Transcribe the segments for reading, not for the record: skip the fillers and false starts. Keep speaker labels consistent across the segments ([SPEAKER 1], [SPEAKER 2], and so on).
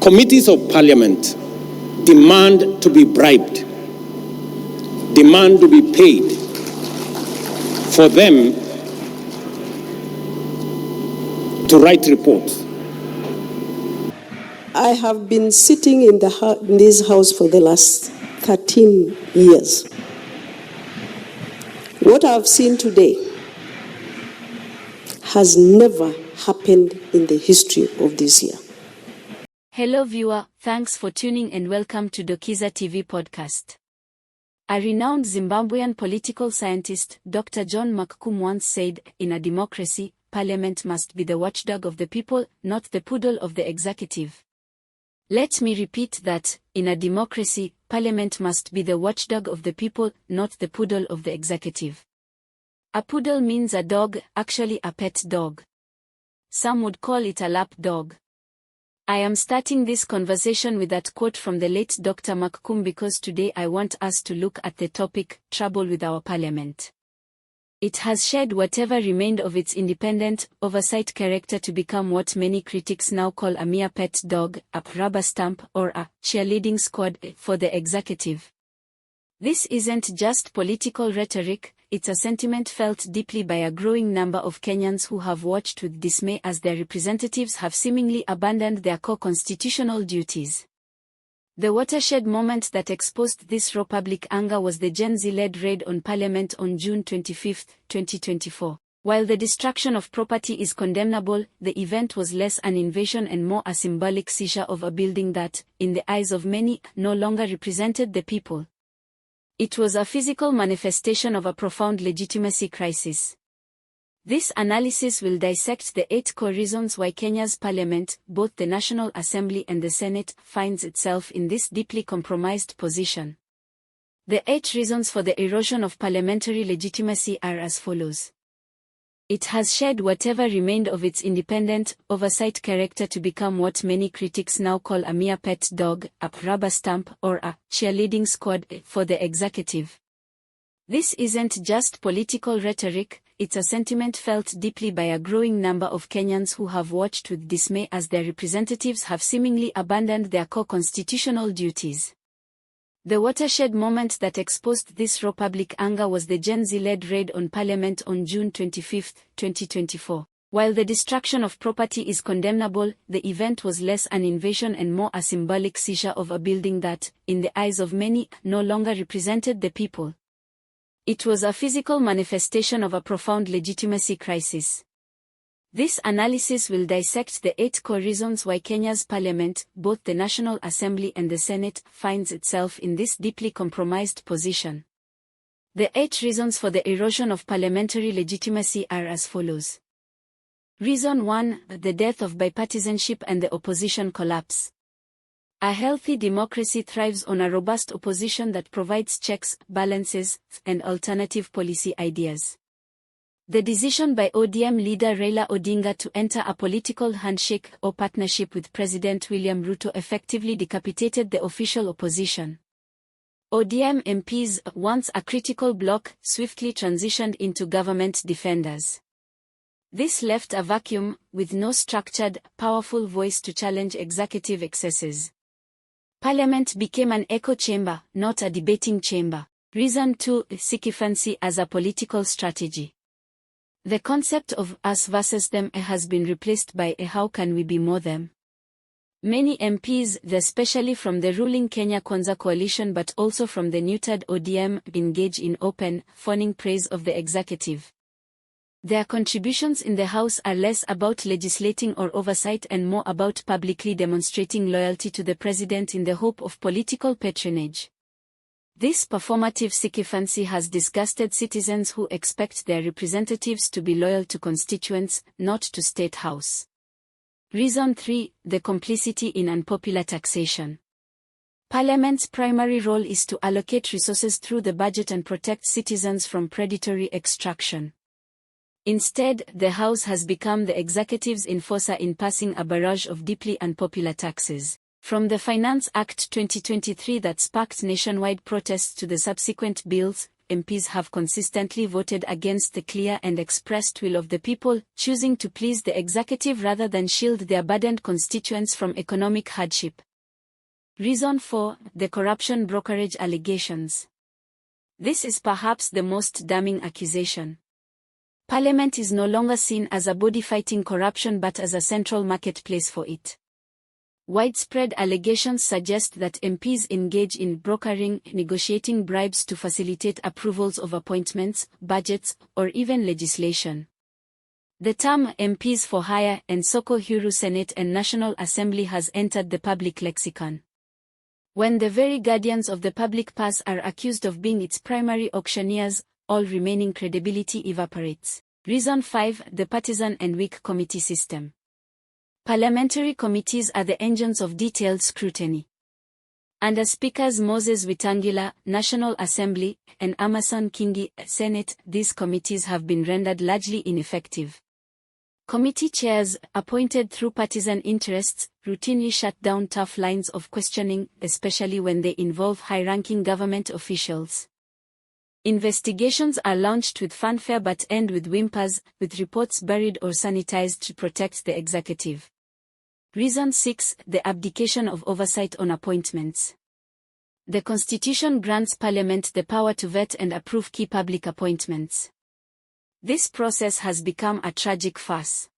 [SPEAKER 1] committees of parliament demand to be bribed, demand to be paid for them to write reports.
[SPEAKER 2] I have been sitting in this house for the last 13 years. What I've seen today has never happened in the history of this year.
[SPEAKER 3] Hello viewer, thanks for tuning and welcome to Dokiza TV podcast. A renowned Zimbabwean political scientist, Dr. John McComb once said, in a democracy, parliament must be the watchdog of the people, not the poodle of the executive. Let me repeat that, in a democracy, parliament must be the watchdog of the people, not the poodle of the executive. A poodle means a dog, actually a pet dog. Some would call it a lap dog. I am starting this conversation with that quote from the late Dr. McComb because today I want us to look at the topic, trouble with our parliament. It has shed whatever remained of its independent, oversight character to become what many critics now call a mere pet dog, a rubber stamp, or a cheerleading squad for the executive. This isn't just political rhetoric, it's a sentiment felt deeply by a growing number of Kenyans who have watched with dismay as their representatives have seemingly abandoned their core constitutional duties. The watershed moment that exposed this raw public anger was the Gen Z-led raid on Parliament on June 25, 2024. While the destruction of property is condemnable, the event was less an invasion and more a symbolic seizure of a building that, in the eyes of many, no longer represented the people. It was a physical manifestation of a profound legitimacy crisis. This analysis will dissect the 8 core reasons why Kenya's parliament, both the National Assembly and the Senate, finds itself in this deeply compromised position. The 8 reasons for the erosion of parliamentary legitimacy are as follows. It has shed whatever remained of its independent, oversight character to become what many critics now call a mere pet dog, a rubber stamp, or a cheerleading squad for the executive. This isn't just political rhetoric, it's a sentiment felt deeply by a growing number of Kenyans who have watched with dismay as their representatives have seemingly abandoned their core constitutional duties. The watershed moment that exposed this raw public anger was the Gen Z-led raid on Parliament on June 25, 2024. While the destruction of property is condemnable, the event was less an invasion and more a symbolic seizure of a building that, in the eyes of many, no longer represented the people. It was a physical manifestation of a profound legitimacy crisis. This analysis will dissect the 8 core reasons why Kenya's parliament, both the National Assembly and the Senate, finds itself in this deeply compromised position. The 8 reasons for the erosion of parliamentary legitimacy are as follows. Reason 1, the death of bipartisanship and the opposition collapse. A healthy democracy thrives on a robust opposition that provides checks, balances, and alternative policy ideas. The decision by ODM leader Raila Odinga to enter a political handshake or partnership with President William Ruto effectively decapitated the official opposition. ODM MPs, once a critical bloc, swiftly transitioned into government defenders. This left a vacuum, with no structured, powerful voice to challenge executive excesses. Parliament became an echo chamber, not a debating chamber. Reason 2, sycophancy as a political strategy. The concept of us versus them has been replaced by a how can we be more them. Many MPs, especially from the ruling Kenya Kwanza coalition but also from the neutered ODM, engage in open, fawning praise of the executive. Their contributions in the House are less about legislating or oversight and more about publicly demonstrating loyalty to the president in the hope of political patronage. This performative sycophancy has disgusted citizens who expect their representatives to be loyal to constituents, not to State House. Reason 3, the complicity in unpopular taxation. Parliament's primary role is to allocate resources through the budget and protect citizens from predatory extraction. Instead, the House has become the executive's enforcer in passing a barrage of deeply unpopular taxes. From the Finance Act 2023 that sparked nationwide protests to the subsequent bills, MPs have consistently voted against the clear and expressed will of the people, choosing to please the executive rather than shield their burdened constituents from economic hardship. Reason 4, the corruption brokerage allegations. This is perhaps the most damning accusation. Parliament is no longer seen as a body fighting corruption but as a central marketplace for it. Widespread allegations suggest that MPs engage in brokering, negotiating bribes to facilitate approvals of appointments, budgets, or even legislation. The term MPs for hire and Soko Huru Senate and National Assembly has entered the public lexicon. When the very guardians of the public purse are accused of being its primary auctioneers, all remaining credibility evaporates. Reason 5, the partisan and weak committee system. Parliamentary committees are the engines of detailed scrutiny. Under Speakers Moses Wetangula, National Assembly, and Amason Kingi, Senate, these committees have been rendered largely ineffective. Committee chairs, appointed through partisan interests, routinely shut down tough lines of questioning, especially when they involve high-ranking government officials. Investigations are launched with fanfare but end with whimpers, with reports buried or sanitized to protect the executive. Reason 6, the abdication of oversight on appointments. The Constitution grants Parliament the power to vet and approve key public appointments. This process has become a tragic farce.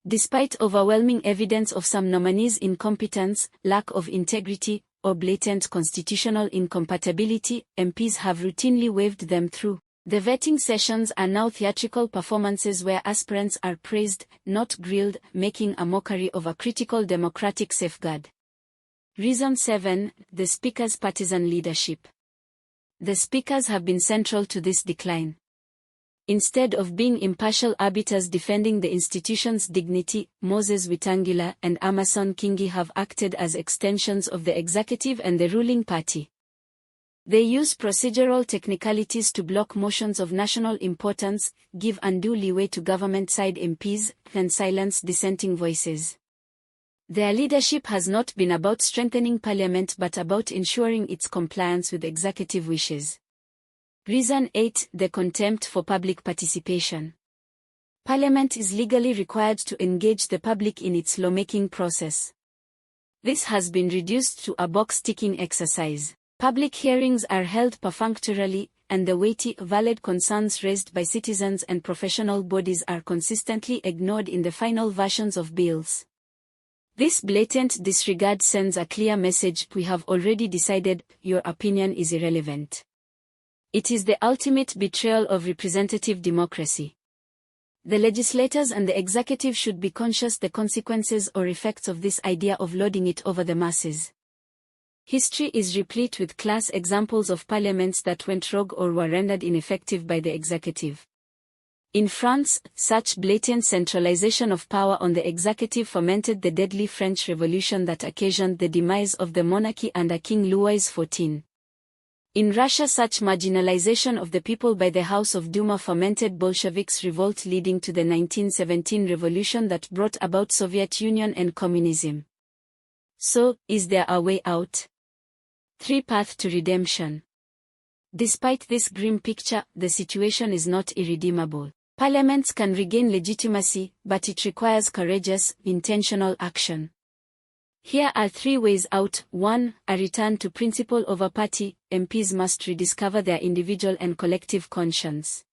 [SPEAKER 3] Despite overwhelming evidence of some nominees' incompetence, lack of integrity, or blatant constitutional incompatibility, MPs have routinely waved them through. The vetting sessions are now theatrical performances where aspirants are praised, not grilled, making a mockery of a critical democratic safeguard. Reason 7, the Speaker's partisan leadership. The Speakers have been central to this decline. Instead of being impartial arbiters defending the institution's dignity, Moses Wetangula and Amason Kingi have acted as extensions of the executive and the ruling party. They use procedural technicalities to block motions of national importance, give undue leeway to government-side MPs, and silence dissenting voices. Their leadership has not been about strengthening Parliament but about ensuring its compliance with executive wishes. Reason 8, the contempt for public participation. Parliament is legally required to engage the public in its lawmaking process. This has been reduced to a box-ticking exercise. Public hearings are held perfunctorily, and the weighty, valid concerns raised by citizens and professional bodies are consistently ignored in the final versions of bills. This blatant disregard sends a clear message: we have already decided, your opinion is irrelevant. It is the ultimate betrayal of representative democracy. The legislators and the executive should be conscious the consequences or effects of this idea of lording it over the masses. History is replete with class examples of parliaments that went rogue or were rendered ineffective by the executive. In France, such blatant centralization of power on the executive fomented the deadly French Revolution that occasioned the demise of the monarchy under King Louis XIV. In Russia, such marginalization of the people by the House of Duma fomented Bolsheviks' revolt leading to the 1917 revolution that brought about Soviet Union and communism. So, is there a way out? 3. Path to redemption. Despite this grim picture, the situation is not irredeemable. Parliaments can regain legitimacy, but it requires courageous, intentional action. Here are 3 ways out. 1. A return to principle over party. MPs must rediscover their individual and collective conscience.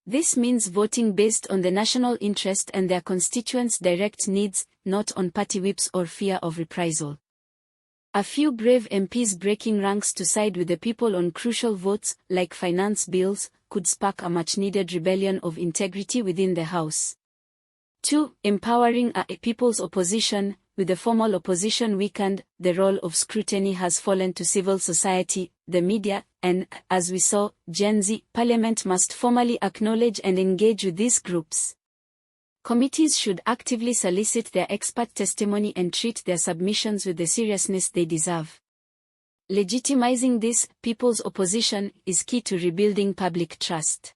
[SPEAKER 3] This means voting based on the national interest and their constituents' direct needs, not on party whips or fear of reprisal. A few brave MPs breaking ranks to side with the people on crucial votes, like finance bills, could spark a much-needed rebellion of integrity within the House. 2. Empowering a people's opposition. With the formal opposition weakened, the role of scrutiny has fallen to civil society, the media, and, as we saw, Gen Z. Parliament must formally acknowledge and engage with these groups. Committees should actively solicit their expert testimony and treat their submissions with the seriousness they deserve. Legitimizing this people's opposition is key to rebuilding public trust.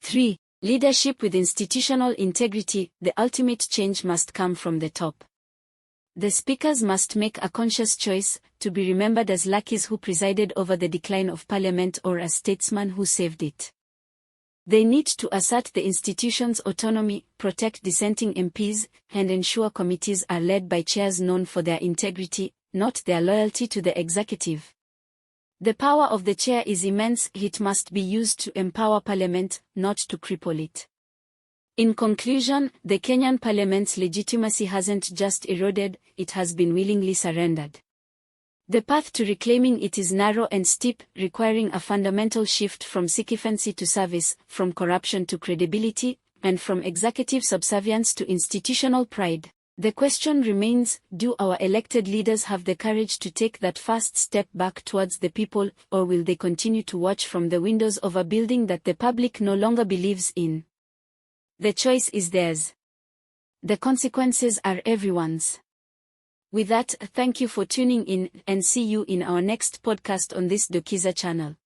[SPEAKER 3] 3. Leadership with institutional integrity. The ultimate change must come from the top. The speakers must make a conscious choice to be remembered as lackeys who presided over the decline of Parliament or as statesmen who saved it. They need to assert the institution's autonomy, protect dissenting MPs, and ensure committees are led by chairs known for their integrity, not their loyalty to the executive. The power of the chair is immense. It must be used to empower Parliament, not to cripple it. In conclusion, the Kenyan Parliament's legitimacy hasn't just eroded, it has been willingly surrendered. The path to reclaiming it is narrow and steep, requiring a fundamental shift from sycophancy to service, from corruption to credibility, and from executive subservience to institutional pride. The question remains, do our elected leaders have the courage to take that first step back towards the people, or will they continue to watch from the windows of a building that the public no longer believes in? The choice is theirs. The consequences are everyone's. With that, thank you for tuning in, and see you in our next podcast on this Dokiza channel.